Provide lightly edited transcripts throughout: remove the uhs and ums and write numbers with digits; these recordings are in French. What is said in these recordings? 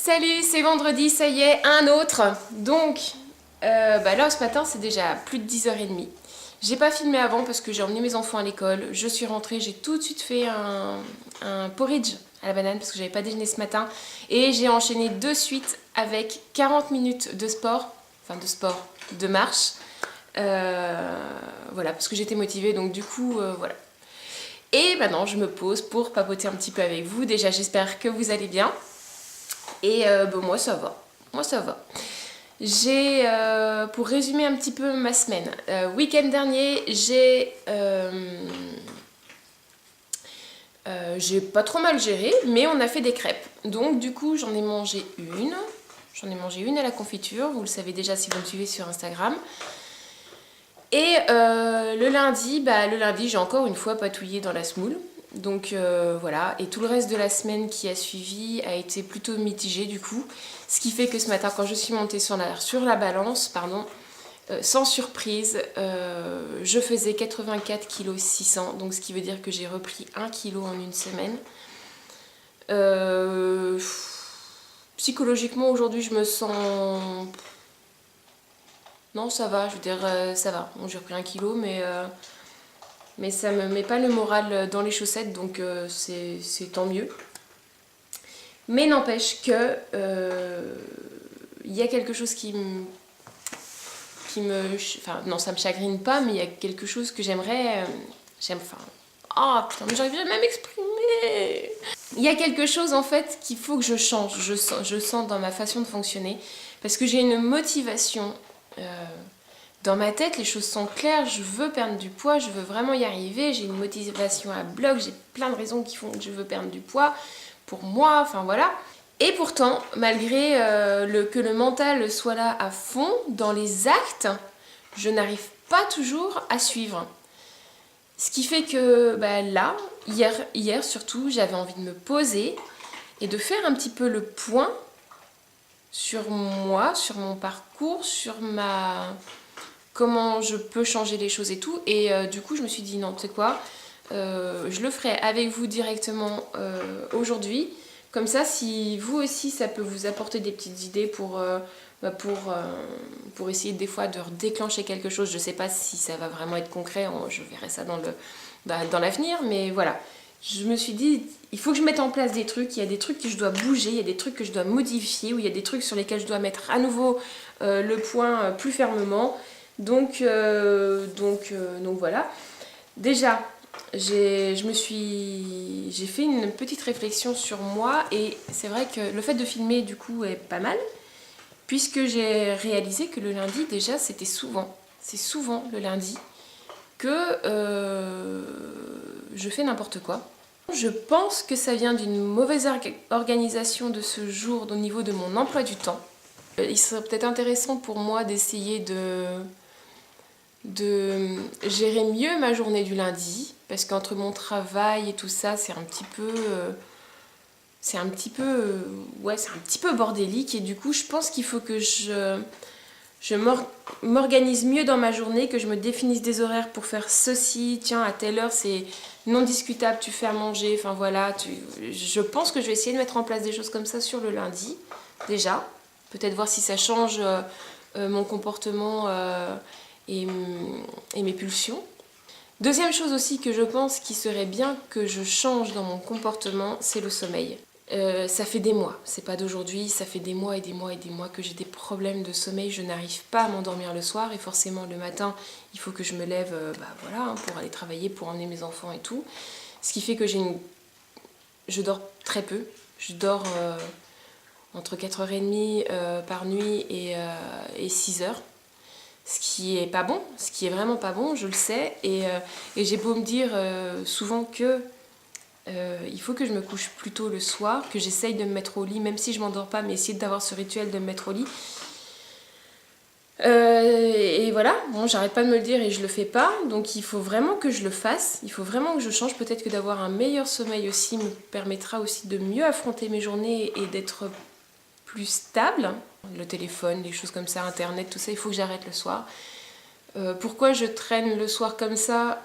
Salut, c'est vendredi, ça y est, un autre. Donc, là ce matin c'est déjà plus de 10h30. J'ai pas filmé avant parce que j'ai emmené mes enfants à l'école. Je suis rentrée, j'ai tout de suite fait un porridge à la banane parce que j'avais pas déjeuné ce matin. Et j'ai enchaîné de suite avec 40 minutes de sport, de marche. Voilà, parce que j'étais motivée, donc du coup, voilà. Et maintenant, je me pose pour papoter un petit peu avec vous. Déjà, j'espère que vous allez bien. Et moi, ça va. Moi, ça va. J'ai, pour résumer un petit peu ma semaine, week-end dernier, j'ai pas trop mal géré, mais on a fait des crêpes. Donc, du coup, j'en ai mangé une. J'en ai mangé une à la confiture. Vous le savez déjà si vous me suivez sur Instagram. Et le lundi, j'ai encore une fois patouillé dans la semoule. Donc voilà, et tout le reste de la semaine qui a suivi a été plutôt mitigé du coup. Ce qui fait que ce matin, quand je suis montée sur la balance, sans surprise, je faisais 84 kg 600. Donc ce qui veut dire que j'ai repris 1 kg en une semaine. Psychologiquement aujourd'hui je me sens... Non, ça va, je veux dire, ça va. Bon, j'ai repris 1 kg, mais ça me met pas le moral dans les chaussettes, donc c'est tant mieux. Mais n'empêche que il y a quelque chose qui me... Enfin, non, ça me chagrine pas, mais il y a quelque chose que j'aimerais... Oh putain, mais j'arrive jamais à m'exprimer. Il y a quelque chose en fait qu'il faut que je change, je sens dans ma façon de fonctionner, parce que j'ai une motivation... dans ma tête, les choses sont claires, je veux perdre du poids, je veux vraiment y arriver, j'ai une motivation à bloc, j'ai plein de raisons qui font que je veux perdre du poids, pour moi, enfin voilà. Et pourtant, malgré que le mental soit là à fond, dans les actes, je n'arrive pas toujours à suivre. Ce qui fait que là, hier surtout, j'avais envie de me poser et de faire un petit peu le point sur moi, sur mon parcours, sur comment je peux changer les choses et tout. Et du coup, je me suis dit, non, tu sais quoi, je le ferai avec vous directement aujourd'hui. Comme ça, si vous aussi, ça peut vous apporter des petites idées pour essayer des fois de redéclencher quelque chose. Je ne sais pas si ça va vraiment être concret, je verrai ça dans l'avenir, mais voilà. Je me suis dit, il faut que je mette en place des trucs, il y a des trucs que je dois bouger, il y a des trucs que je dois modifier, ou il y a des trucs sur lesquels je dois mettre à nouveau le point plus fermement. Donc voilà. Déjà, j'ai fait une petite réflexion sur moi et c'est vrai que le fait de filmer du coup est pas mal puisque j'ai réalisé que le lundi déjà c'est souvent le lundi que je fais n'importe quoi. Je pense que ça vient d'une mauvaise organisation de ce jour au niveau de mon emploi du temps. Il serait peut-être intéressant pour moi d'essayer de gérer mieux ma journée du lundi parce qu'entre mon travail et tout ça c'est un petit peu bordélique et du coup je pense qu'il faut que je m'organise mieux dans ma journée, que je me définisse des horaires pour faire ceci, tiens à telle heure c'est non discutable, tu fais à manger, enfin voilà, je pense que je vais essayer de mettre en place des choses comme ça sur le lundi déjà, peut-être voir si ça change mon comportement et mes pulsions. Deuxième chose aussi que je pense qu'il serait bien que je change dans mon comportement, c'est le sommeil. Ça fait des mois, c'est pas d'aujourd'hui, ça fait des mois et des mois et des mois que j'ai des problèmes de sommeil, je n'arrive pas à m'endormir le soir et forcément le matin il faut que je me lève pour aller travailler, pour emmener mes enfants et tout. Ce qui fait que je dors très peu, je dors entre 4h30 par nuit et 6h. Ce qui est pas bon, ce qui est vraiment pas bon, je le sais. Et j'ai beau me dire souvent que il faut que je me couche plus tôt le soir, que j'essaye de me mettre au lit, même si je m'endors pas, mais essayer d'avoir ce rituel de me mettre au lit. Et voilà, bon, j'arrête pas de me le dire et je le fais pas, donc il faut vraiment que je le fasse, il faut vraiment que je change. Peut-être que d'avoir un meilleur sommeil aussi me permettra aussi de mieux affronter mes journées et d'être plus stable. Le téléphone, les choses comme ça, internet, tout ça, il faut que j'arrête le soir. Pourquoi je traîne le soir comme ça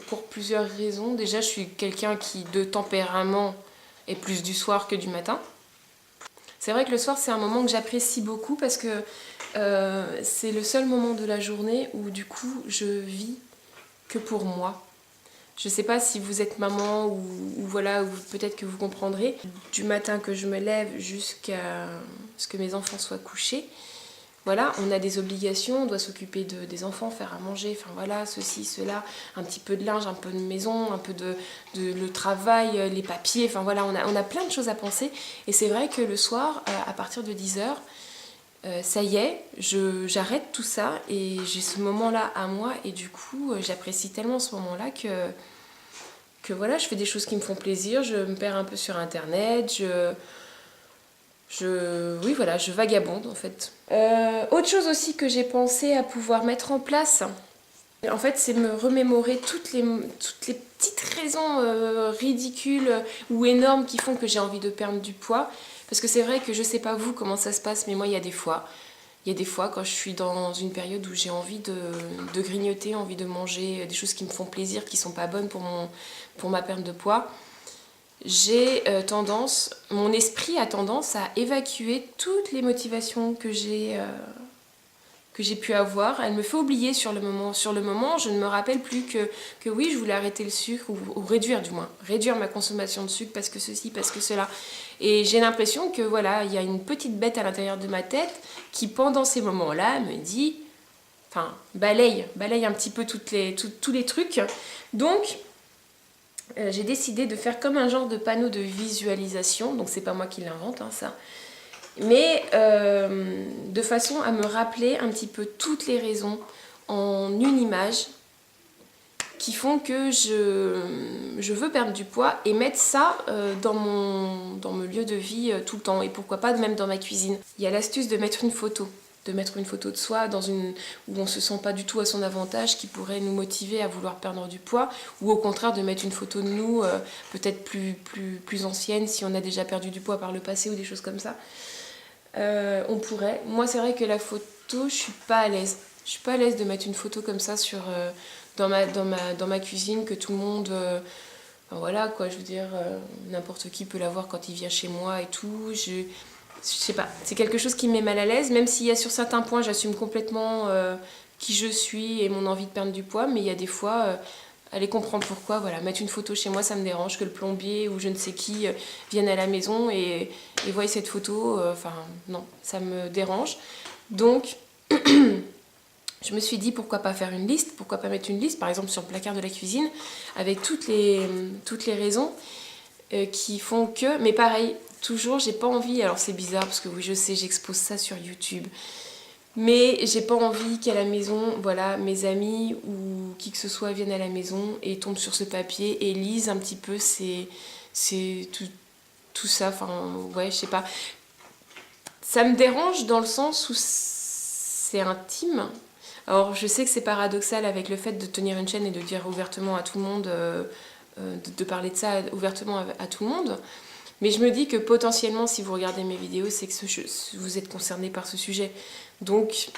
pour plusieurs raisons. Déjà, je suis quelqu'un qui, de tempérament, est plus du soir que du matin. C'est vrai que le soir, c'est un moment que j'apprécie beaucoup parce que c'est le seul moment de la journée où du coup, je vis que pour moi. Je sais pas si vous êtes maman ou voilà, ou peut-être que vous comprendrez. Du matin que je me lève jusqu'à ce que mes enfants soient couchés, voilà, on a des obligations, on doit s'occuper des enfants, faire à manger, enfin voilà, ceci, cela, un petit peu de linge, un peu de maison, un peu de le travail, les papiers, enfin voilà, on a plein de choses à penser. Et c'est vrai que le soir, à partir de 10h, ça y est, j'arrête tout ça et j'ai ce moment-là à moi et du coup, j'apprécie tellement ce moment-là que voilà, je fais des choses qui me font plaisir, je me perds un peu sur internet, oui, voilà, je vagabonde en fait. Autre chose aussi que j'ai pensé à pouvoir mettre en place, en fait, c'est me remémorer toutes les petites raisons ridicules ou énormes qui font que j'ai envie de perdre du poids. Parce que c'est vrai que je sais pas vous comment ça se passe, mais moi, il y a des fois. Il y a des fois quand je suis dans une période où j'ai envie de grignoter, envie de manger des choses qui me font plaisir, qui sont pas bonnes pour ma perte de poids. Mon esprit a tendance à évacuer toutes les motivations que j'ai pu avoir. Elle me fait oublier sur le moment. Sur le moment, je ne me rappelle plus que oui, je voulais arrêter le sucre, ou réduire du moins, réduire ma consommation de sucre parce que ceci, parce que cela. Et j'ai l'impression que voilà, il y a une petite bête à l'intérieur de ma tête qui, pendant ces moments-là, me dit, enfin, balaye un petit peu tous les trucs. Donc, j'ai décidé de faire comme un genre de panneau de visualisation, donc c'est pas moi qui l'invente, hein, ça, mais de façon à me rappeler un petit peu toutes les raisons en une image qui font que je veux perdre du poids et mettre ça dans mon lieu de vie tout le temps, et pourquoi pas même dans ma cuisine. Il y a l'astuce de mettre une photo. De mettre une photo de soi où on ne se sent pas du tout à son avantage, qui pourrait nous motiver à vouloir perdre du poids, ou au contraire de mettre une photo de nous peut-être plus ancienne si on a déjà perdu du poids par le passé ou des choses comme ça. On pourrait. Moi, c'est vrai que la photo, je suis pas à l'aise. Je suis pas à l'aise de mettre une photo comme ça dans ma cuisine, que tout le monde... enfin, voilà, quoi, je veux dire, n'importe qui peut la voir quand il vient chez moi et tout. Je sais pas, c'est quelque chose qui me met mal à l'aise, même s'il y a sur certains points, j'assume complètement qui je suis et mon envie de perdre du poids, mais il y a des fois, allez comprendre pourquoi, voilà, mettre une photo chez moi, ça me dérange, que le plombier ou je ne sais qui vienne à la maison et voie cette photo, enfin, non, ça me dérange. Donc, je me suis dit, pourquoi pas faire une liste, pourquoi pas mettre une liste, par exemple sur le placard de la cuisine, avec toutes les raisons qui font que, mais pareil, toujours, j'ai pas envie, alors c'est bizarre parce que oui, je sais, j'expose ça sur YouTube, mais j'ai pas envie qu'à la maison, voilà, mes amis ou qui que ce soit viennent à la maison et tombent sur ce papier et lisent un petit peu tout ça, enfin, ouais, je sais pas. Ça me dérange dans le sens où c'est intime. Alors, je sais que c'est paradoxal avec le fait de tenir une chaîne et de dire ouvertement à tout le monde, de parler de ça ouvertement à tout le monde. Mais je me dis que potentiellement, si vous regardez mes vidéos, c'est que vous êtes concerné par ce sujet. Donc,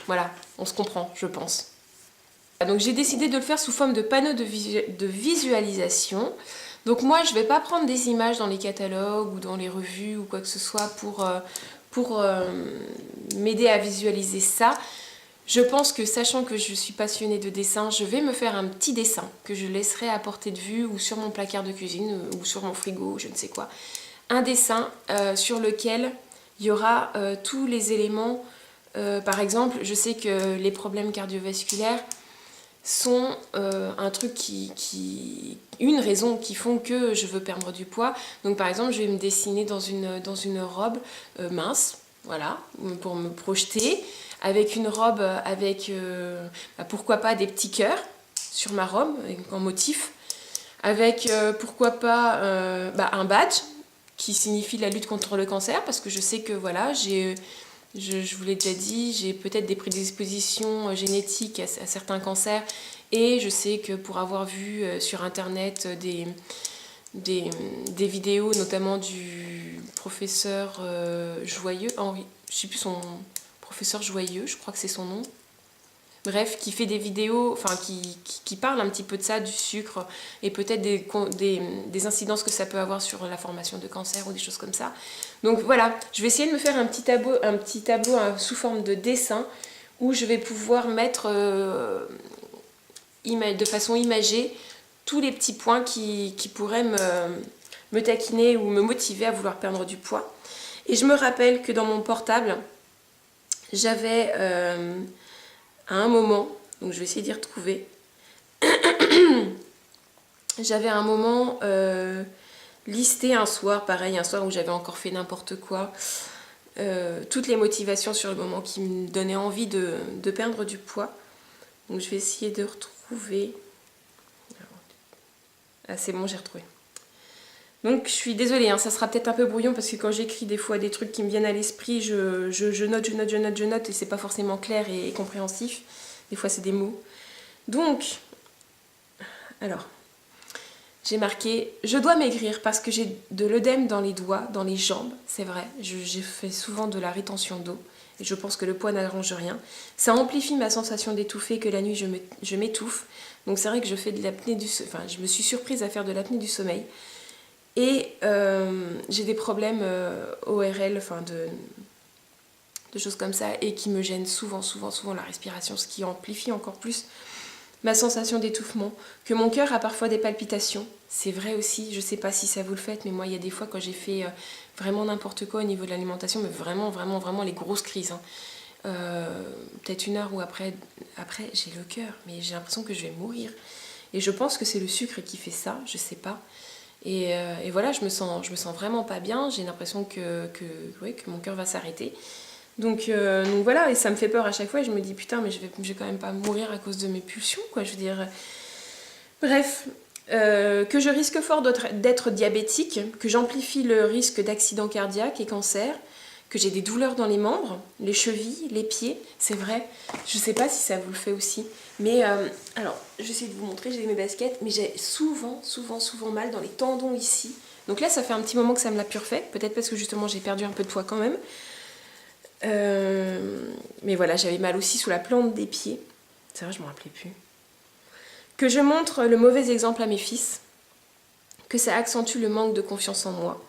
voilà, on se comprend, je pense. Donc j'ai décidé de le faire sous forme de panneau de visualisation. Donc moi, je ne vais pas prendre des images dans les catalogues ou dans les revues ou quoi que ce soit pour m'aider à visualiser ça. Je pense que, sachant que je suis passionnée de dessin, je vais me faire un petit dessin que je laisserai à portée de vue ou sur mon placard de cuisine ou sur mon frigo, je ne sais quoi. Un dessin sur lequel il y aura tous les éléments. Par exemple, je sais que les problèmes cardiovasculaires sont un truc une raison qui font que je veux perdre du poids. Donc par exemple, je vais me dessiner dans une robe mince, voilà, pour me projeter, avec une robe avec, pourquoi pas, des petits cœurs sur ma robe, en motif, avec, pourquoi pas, un badge qui signifie la lutte contre le cancer, parce que je sais que, voilà, je vous l'ai déjà dit, j'ai peut-être des prédispositions génétiques à certains cancers, et je sais que pour avoir vu sur internet des vidéos, notamment du professeur Joyeux, Henri, je sais plus son professeur Joyeux, je crois que c'est son nom. bref, qui fait des vidéos, enfin qui parle un petit peu de ça, du sucre, et peut-être des incidences que ça peut avoir sur la formation de cancer ou des choses comme ça. Donc voilà, je vais essayer de me faire un petit tableau sous forme de dessin, où je vais pouvoir mettre de façon imagée tous les petits points qui pourraient me taquiner ou me motiver à vouloir perdre du poids. Et je me rappelle que dans mon portable, j'avais à un moment, donc je vais essayer d'y retrouver, j'avais un moment listé un soir, pareil, un soir où j'avais encore fait n'importe quoi, toutes les motivations sur le moment qui me donnaient envie de perdre du poids. Donc je vais essayer de retrouver. Ah c'est bon, j'ai retrouvé. Donc je suis désolée, hein, ça sera peut-être un peu brouillon parce que quand j'écris des fois des trucs qui me viennent à l'esprit, je note et c'est pas forcément clair et compréhensif. Des fois c'est des mots. Donc, alors, j'ai marqué « Je dois maigrir parce que j'ai de l'œdème dans les doigts, dans les jambes. » C'est vrai, j'ai fait souvent de la rétention d'eau et je pense que le poids n'arrange rien. Ça amplifie ma sensation d'étouffer, que la nuit je m'étouffe. Donc c'est vrai que je fais de l'apnée du sommeil. Enfin, je me suis surprise à faire de l'apnée du sommeil. Et j'ai des problèmes ORL, enfin de choses comme ça, et qui me gênent souvent la respiration, ce qui amplifie encore plus ma sensation d'étouffement. Que mon cœur a parfois des palpitations, c'est vrai aussi, je sais pas si ça vous le faites, mais moi il y a des fois quand j'ai fait vraiment n'importe quoi au niveau de l'alimentation, mais vraiment les grosses crises, hein. Peut-être une heure ou après j'ai le cœur, mais j'ai l'impression que je vais mourir. Et je pense que c'est le sucre qui fait ça, je sais pas. Et voilà, je me sens vraiment pas bien, j'ai l'impression que mon cœur va s'arrêter. Donc voilà, et ça me fait peur à chaque fois, et je me dis putain, mais je vais quand même pas mourir à cause de mes pulsions, quoi, je veux dire. Bref, que je risque fort d'être diabétique, que j'amplifie le risque d'accident cardiaque et cancer, que j'ai des douleurs dans les membres, les chevilles, les pieds, c'est vrai, je sais pas si ça vous le fait aussi, mais alors, j'essaie de vous montrer, j'ai mes baskets, mais j'ai souvent mal dans les tendons ici. Donc là, ça fait un petit moment que ça me l'a refait, peut-être parce que justement j'ai perdu un peu de poids quand même. Mais voilà, j'avais mal aussi sous la plante des pieds, c'est vrai, je m'en rappelais plus. Que je montre le mauvais exemple à mes fils, que ça accentue le manque de confiance en moi,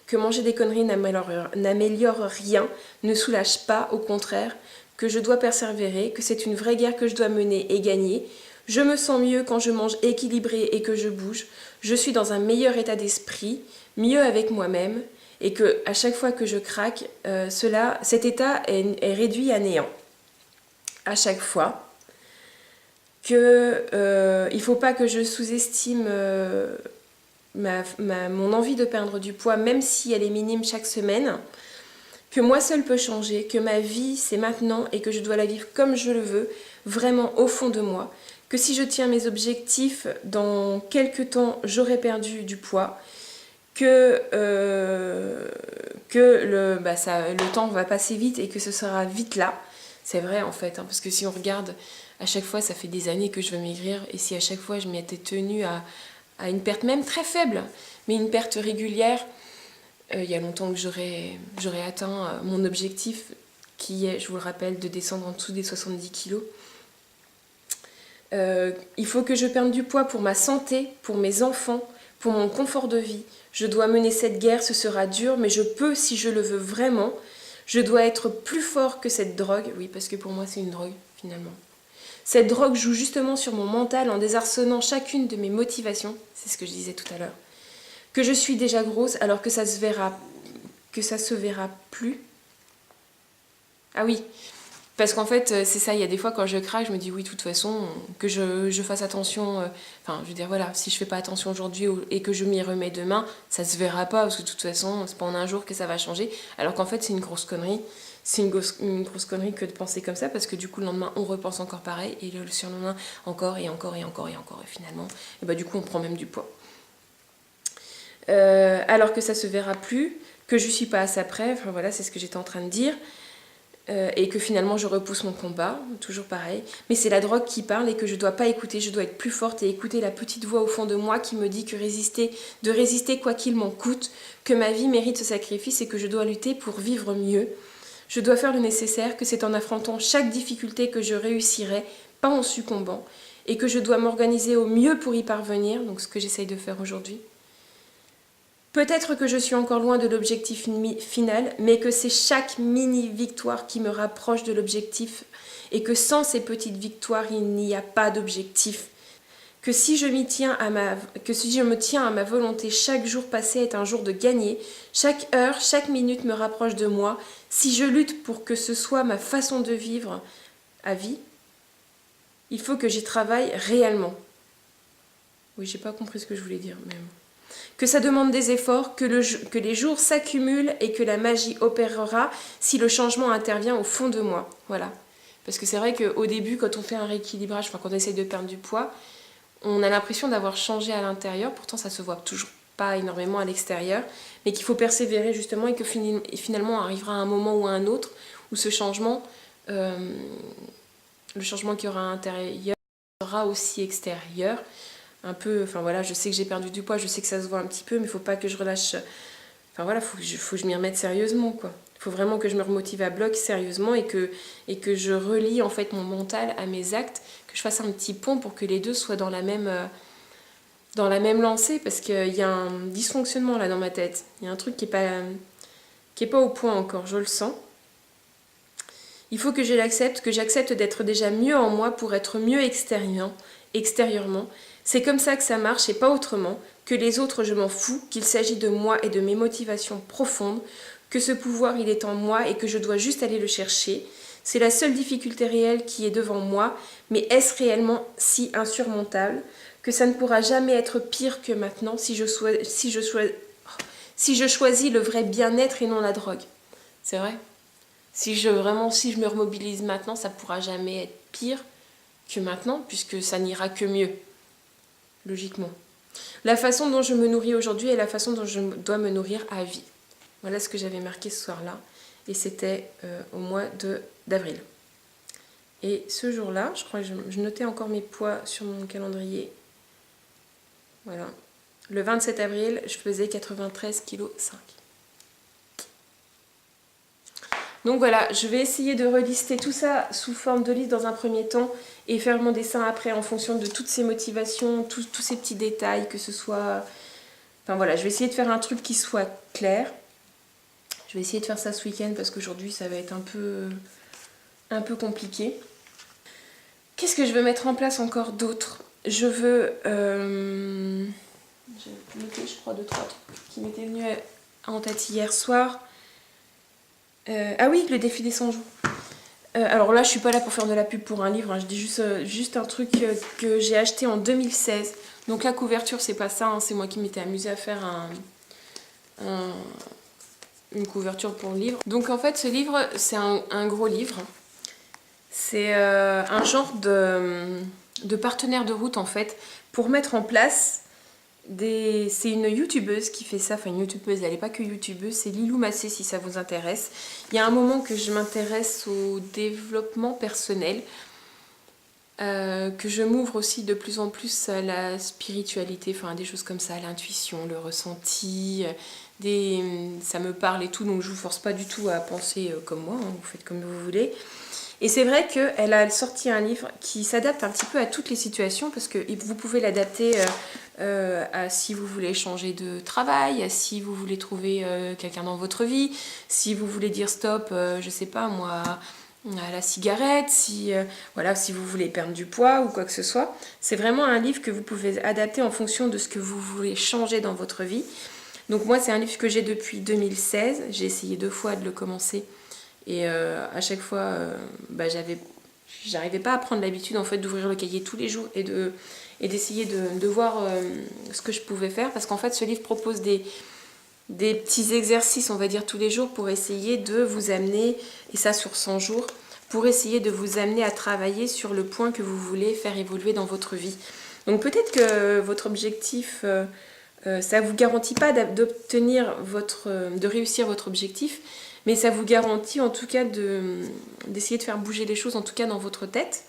que manger des conneries n'améliore rien, ne soulage pas, au contraire, que je dois persévérer, que c'est une vraie guerre que je dois mener et gagner. Je me sens mieux quand je mange équilibré et que je bouge. Je suis dans un meilleur état d'esprit, mieux avec moi-même, et que à chaque fois que je craque, cet état est réduit à néant. À chaque fois. Que il ne faut pas que je sous-estime mon envie de perdre du poids, même si elle est minime chaque semaine, que moi seule peux changer, que ma vie c'est maintenant et que je dois la vivre comme je le veux, vraiment au fond de moi, que si je tiens mes objectifs, dans quelques temps j'aurai perdu du poids, que le temps va passer vite et que ce sera vite là. C'est vrai en fait, hein, parce que si on regarde, à chaque fois ça fait des années que je veux maigrir, et si à chaque fois je m'étais tenue à une perte même très faible, mais une perte régulière, il y a longtemps que j'aurais atteint mon objectif, qui est, je vous le rappelle, de descendre en dessous des 70 kilos. Il faut que je perde du poids pour ma santé, pour mes enfants, pour mon confort de vie. Je dois mener cette guerre, ce sera dur, mais je peux si je le veux vraiment. Je dois être plus fort que cette drogue. Oui, parce que pour moi, c'est une drogue, finalement. Cette drogue joue justement sur mon mental en désarçonnant chacune de mes motivations. C'est ce que je disais tout à l'heure. Que je suis déjà grosse alors que ça se verra plus. Ah oui, parce qu'en fait, c'est ça, il y a des fois quand je craque, je me dis oui, de toute façon, que je fasse attention. Enfin, je veux dire, voilà, si je fais pas attention aujourd'hui et que je m'y remets demain, ça se verra pas, parce que de toute façon, c'est pas en un jour que ça va changer. Alors qu'en fait, c'est une grosse connerie. C'est une grosse connerie que de penser comme ça, parce que du coup, le lendemain, on repense encore pareil, et le surlendemain, encore, et finalement, et bah du coup, on prend même du poids. Alors que ça se verra plus, que je suis pas assez près, enfin voilà, c'est ce que j'étais en train de dire. Et que finalement je repousse mon combat, toujours pareil. Mais c'est la drogue qui parle et que je dois pas écouter, je dois être plus forte et écouter la petite voix au fond de moi qui me dit que de résister quoi qu'il m'en coûte, que ma vie mérite ce sacrifice et que je dois lutter pour vivre mieux. Je dois faire le nécessaire, que c'est en affrontant chaque difficulté que je réussirai, pas en succombant, et que je dois m'organiser au mieux pour y parvenir, donc ce que j'essaye de faire aujourd'hui. Peut-être que je suis encore loin de l'objectif final, mais que c'est chaque mini-victoire qui me rapproche de l'objectif, et que sans ces petites victoires, il n'y a pas d'objectif. Que si je me tiens à ma volonté, chaque jour passé est un jour de gagner, chaque heure, chaque minute me rapproche de moi. Si je lutte pour que ce soit ma façon de vivre à vie, il faut que j'y travaille réellement. Oui, j'ai pas compris ce que je voulais dire, mais bon. Que ça demande des efforts, que les jours s'accumulent et que la magie opérera si le changement intervient au fond de moi. Voilà. Parce que c'est vrai qu'au début, quand on fait un rééquilibrage, enfin quand on essaie de perdre du poids, on a l'impression d'avoir changé à l'intérieur, pourtant ça se voit toujours pas énormément à l'extérieur, mais qu'il faut persévérer justement et que finalement on arrivera à un moment ou à un autre où ce changement, le changement qu'il y aura à l'intérieur sera aussi extérieur. Un peu, enfin voilà, je sais que j'ai perdu du poids, je sais que ça se voit un petit peu, mais il faut pas que je relâche. Enfin voilà, faut que je m'y remette sérieusement, quoi. Il faut vraiment que je me remotive à bloc sérieusement et que je relie en fait mon mental à mes actes, que je fasse un petit pont pour que les deux soient dans la même lancée, parce qu'il y a un dysfonctionnement là dans ma tête. Il y a un truc qui est pas au point encore, je le sens. Il faut que j'accepte d'être déjà mieux en moi pour être mieux extérieurement. C'est comme ça que ça marche et pas autrement. Que les autres, je m'en fous, qu'il s'agit de moi et de mes motivations profondes, que ce pouvoir, il est en moi et que je dois juste aller le chercher. C'est la seule difficulté réelle qui est devant moi, mais est-ce réellement si insurmontable que ça ne pourra jamais être pire que maintenant si je choisis le vrai bien-être et non la drogue. C'est vrai. Si je me remobilise maintenant, ça ne pourra jamais être pire que maintenant, puisque ça n'ira que mieux, logiquement. La façon dont je me nourris aujourd'hui est la façon dont je dois me nourrir à vie. Voilà ce que j'avais marqué ce soir-là, et c'était au mois d'avril. Et ce jour-là, je crois que je notais encore mes poids sur mon calendrier. Voilà. Le 27 avril, je faisais 93,5 kg. Donc voilà, je vais essayer de relister tout ça sous forme de liste dans un premier temps et faire mon dessin après en fonction de toutes ces motivations, tous ces petits détails, que ce soit... Enfin voilà, je vais essayer de faire un truc qui soit clair. Je vais essayer de faire ça ce week-end parce qu'aujourd'hui ça va être un peu compliqué. Qu'est-ce que je veux mettre en place encore d'autre? Je veux... J'ai noté, je crois, 2-3 trucs qui m'étaient venus en tête hier soir. Ah oui, le défi des 100 jours. Alors là, je suis pas là pour faire de la pub pour un livre, hein. Je dis juste un truc que j'ai acheté en 2016. Donc la couverture, c'est pas ça, hein. C'est moi qui m'étais amusée à faire une couverture pour le livre. Donc en fait, ce livre, c'est un gros livre. C'est un genre de partenaire de route en fait, pour mettre en place c'est une youtubeuse qui fait ça, enfin une youtubeuse, elle n'est pas que youtubeuse, c'est Lilou Massé si ça vous intéresse. Il y a un moment que je m'intéresse au développement personnel, que je m'ouvre aussi de plus en plus à la spiritualité, enfin des choses comme ça, l'intuition, le ressenti, ça me parle et tout, donc je vous force pas du tout à penser comme moi, hein, vous faites comme vous voulez. Et c'est vrai qu'elle a sorti un livre qui s'adapte un petit peu à toutes les situations, parce que vous pouvez l'adapter à si vous voulez changer de travail, à si vous voulez trouver quelqu'un dans votre vie, si vous voulez dire stop, je sais pas moi, à la cigarette, voilà, si vous voulez perdre du poids ou quoi que ce soit. C'est vraiment un livre que vous pouvez adapter en fonction de ce que vous voulez changer dans votre vie. Donc moi, c'est un livre que j'ai depuis 2016. J'ai essayé 2 fois de le commencer. Et à chaque fois, j'arrivais pas à prendre l'habitude en fait d'ouvrir le cahier tous les jours et d'essayer de voir ce que je pouvais faire. Parce qu'en fait, ce livre propose des petits exercices, on va dire, tous les jours pour essayer de vous amener, et ça sur 100 jours, pour essayer de vous amener à travailler sur le point que vous voulez faire évoluer dans votre vie. Donc peut-être que votre objectif, ça ne vous garantit pas de réussir votre objectif, mais ça vous garantit en tout cas d'essayer de faire bouger les choses, en tout cas dans votre tête,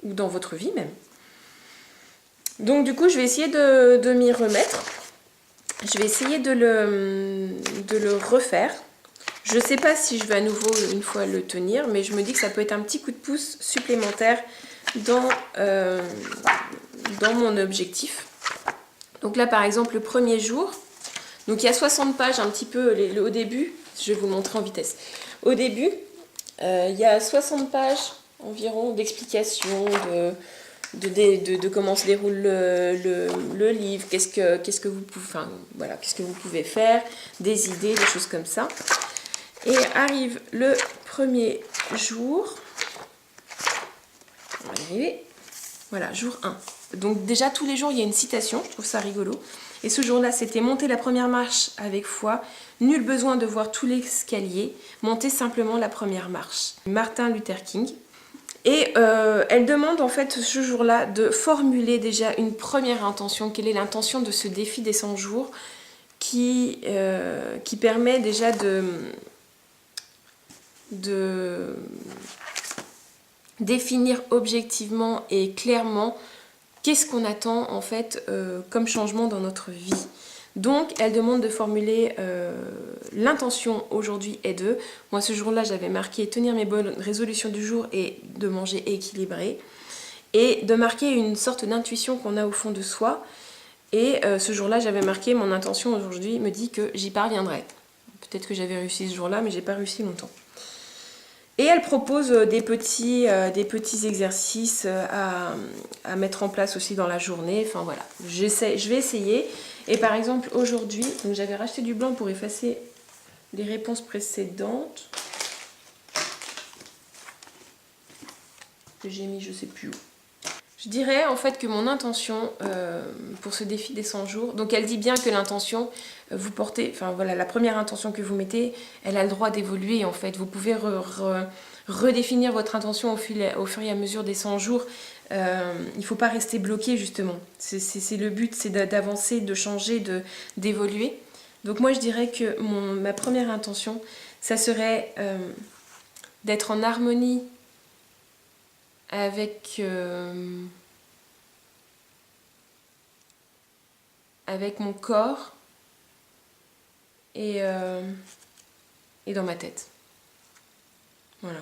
ou dans votre vie même. Donc du coup, je vais essayer de m'y remettre. Je vais essayer de le refaire. Je sais pas si je vais à nouveau une fois le tenir, mais je me dis que ça peut être un petit coup de pouce supplémentaire dans mon objectif. Donc là par exemple le premier jour, donc il y a 60 pages un petit peu au début, je vais vous le montrer en vitesse. Au début, il y a 60 pages environ d'explications, de comment se déroule le livre, qu'est-ce que vous pouvez, enfin, voilà, qu'est-ce que vous pouvez faire, des idées, des choses comme ça. Et arrive le premier jour, on va y arriver, voilà, jour 1. Donc déjà tous les jours il y a une citation, je trouve ça rigolo. Et ce jour-là c'était monter la première marche avec foi, nul besoin de voir tout l'escalier, monter simplement la première marche. Martin Luther King. Et elle demande en fait ce jour-là de formuler déjà une première intention. Quelle est l'intention de ce défi des 100 jours qui permet déjà de définir objectivement et clairement qu'est-ce qu'on attend en fait comme changement dans notre vie. Donc elle demande de formuler l'intention aujourd'hui est de, moi ce jour-là j'avais marqué tenir mes bonnes résolutions du jour et de manger équilibré, et de marquer une sorte d'intuition qu'on a au fond de soi. Et ce jour-là j'avais marqué mon intention aujourd'hui me dit que j'y parviendrai. Peut-être que j'avais réussi ce jour-là mais j'ai pas réussi longtemps. Et elle propose des petits exercices à mettre en place aussi dans la journée. Enfin voilà, je vais essayer. Et par exemple aujourd'hui, donc j'avais racheté du blanc pour effacer les réponses précédentes. Que j'ai mis je sais plus où. Je dirais en fait que mon intention pour ce défi des 100 jours, donc elle dit bien que l'intention, vous portez, enfin voilà, la première intention que vous mettez, elle a le droit d'évoluer en fait. Vous pouvez redéfinir votre intention au fur et à mesure des 100 jours. Il ne faut pas rester bloqué justement. C'est le but, c'est d'avancer, de changer, d'évoluer. Donc moi je dirais que ma première intention, ça serait d'être en harmonie avec mon corps et dans ma tête. Voilà.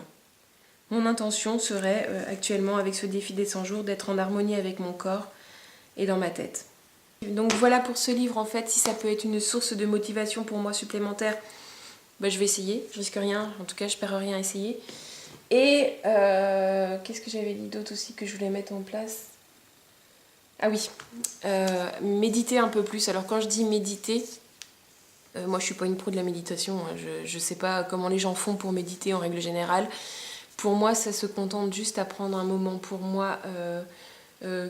Mon intention serait actuellement avec ce défi des 100 jours d'être en harmonie avec mon corps et dans ma tête. Donc voilà pour ce livre en fait, si ça peut être une source de motivation pour moi supplémentaire, bah, je vais essayer, je risque rien, en tout cas je perds rien à essayer. Et qu'est-ce que j'avais dit d'autre aussi que je voulais mettre en place? Ah oui, méditer un peu plus. Alors quand je dis méditer, moi je suis pas une pro de la méditation, hein. Je sais pas comment les gens font pour méditer en règle générale. Pour moi ça se contente juste à prendre un moment pour moi.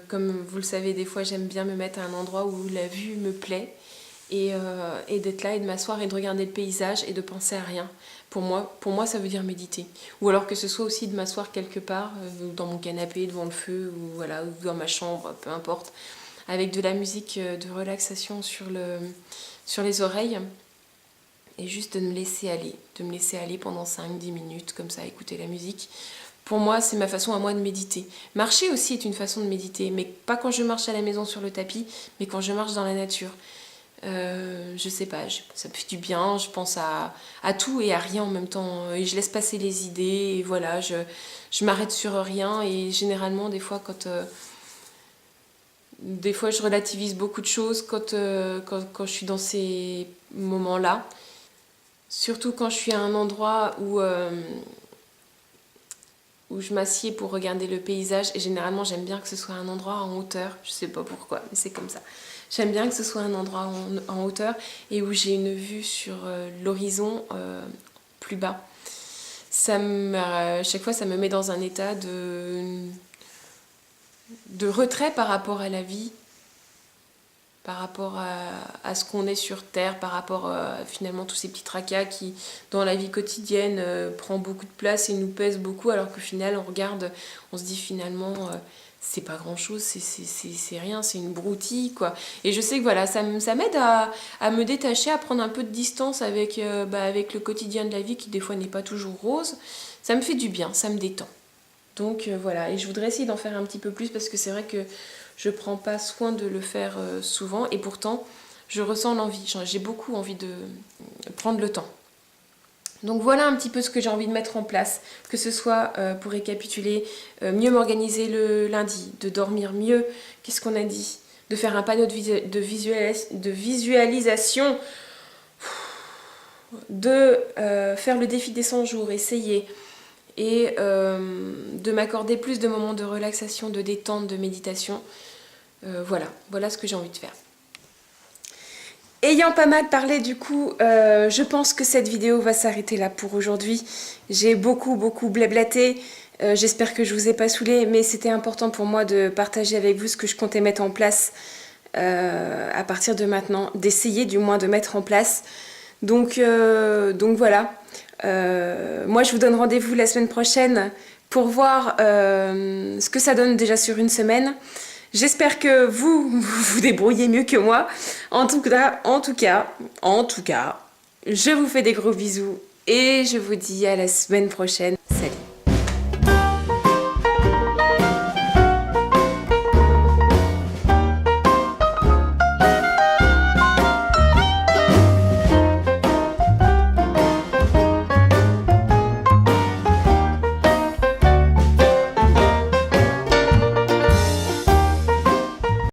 Comme vous le savez, des fois j'aime bien me mettre à un endroit où la vue me plaît. Et d'être là et de m'asseoir et de regarder le paysage et de penser à rien. Pour moi, ça veut dire méditer. Ou alors que ce soit aussi de m'asseoir quelque part, dans mon canapé, devant le feu, ou, voilà, ou dans ma chambre, peu importe, avec de la musique de relaxation sur les oreilles, et juste de me laisser aller pendant 5-10 minutes, comme ça, écouter la musique. Pour moi, c'est ma façon à moi de méditer. Marcher aussi est une façon de méditer, mais pas quand je marche à la maison sur le tapis, mais quand je marche dans la nature. Je sais pas, ça me fait du bien, je pense à tout et à rien en même temps, et je laisse passer les idées, et voilà, je m'arrête sur rien, et généralement des fois je relativise beaucoup de choses quand je suis dans ces moments-là, surtout quand je suis à un endroit où je m'assieds pour regarder le paysage, et généralement j'aime bien que ce soit un endroit en hauteur, je sais pas pourquoi, mais c'est comme ça. J'aime bien que ce soit un endroit en hauteur et où j'ai une vue sur l'horizon plus bas. Chaque fois ça me met dans un état de retrait par rapport à la vie, par rapport à ce qu'on est sur Terre, par rapport à finalement tous ces petits tracas qui, dans la vie quotidienne, prend beaucoup de place et nous pèsent beaucoup, alors qu'au final, on regarde, on se dit finalement, c'est pas grand-chose, c'est rien, c'est une broutille, quoi. Et je sais que voilà, ça m'aide à me détacher, à prendre un peu de distance avec le quotidien de la vie qui, des fois, n'est pas toujours rose. Ça me fait du bien, ça me détend. Donc voilà, et je voudrais essayer d'en faire un petit peu plus parce que c'est vrai que je prends pas soin de le faire souvent, et pourtant je ressens l'envie, j'ai beaucoup envie de prendre le temps. Donc voilà un petit peu ce que j'ai envie de mettre en place, que ce soit, pour récapituler, mieux m'organiser le lundi, de dormir mieux, qu'est-ce qu'on a dit? De faire un panneau de visualisation, de faire le défi des 100 jours, essayer, et de m'accorder plus de moments de relaxation, de détente, de méditation. Voilà ce que j'ai envie de faire. Ayant pas mal parlé du coup, je pense que cette vidéo va s'arrêter là pour aujourd'hui. J'ai beaucoup blablaté, j'espère que je vous ai pas saoulé, mais c'était important pour moi de partager avec vous ce que je comptais mettre en place à partir de maintenant, d'essayer du moins de mettre en place. Donc voilà, moi je vous donne rendez-vous la semaine prochaine pour voir ce que ça donne déjà sur une semaine. J'espère que vous vous débrouillez mieux que moi. En tout cas, je vous fais des gros bisous et je vous dis à la semaine prochaine. Salut!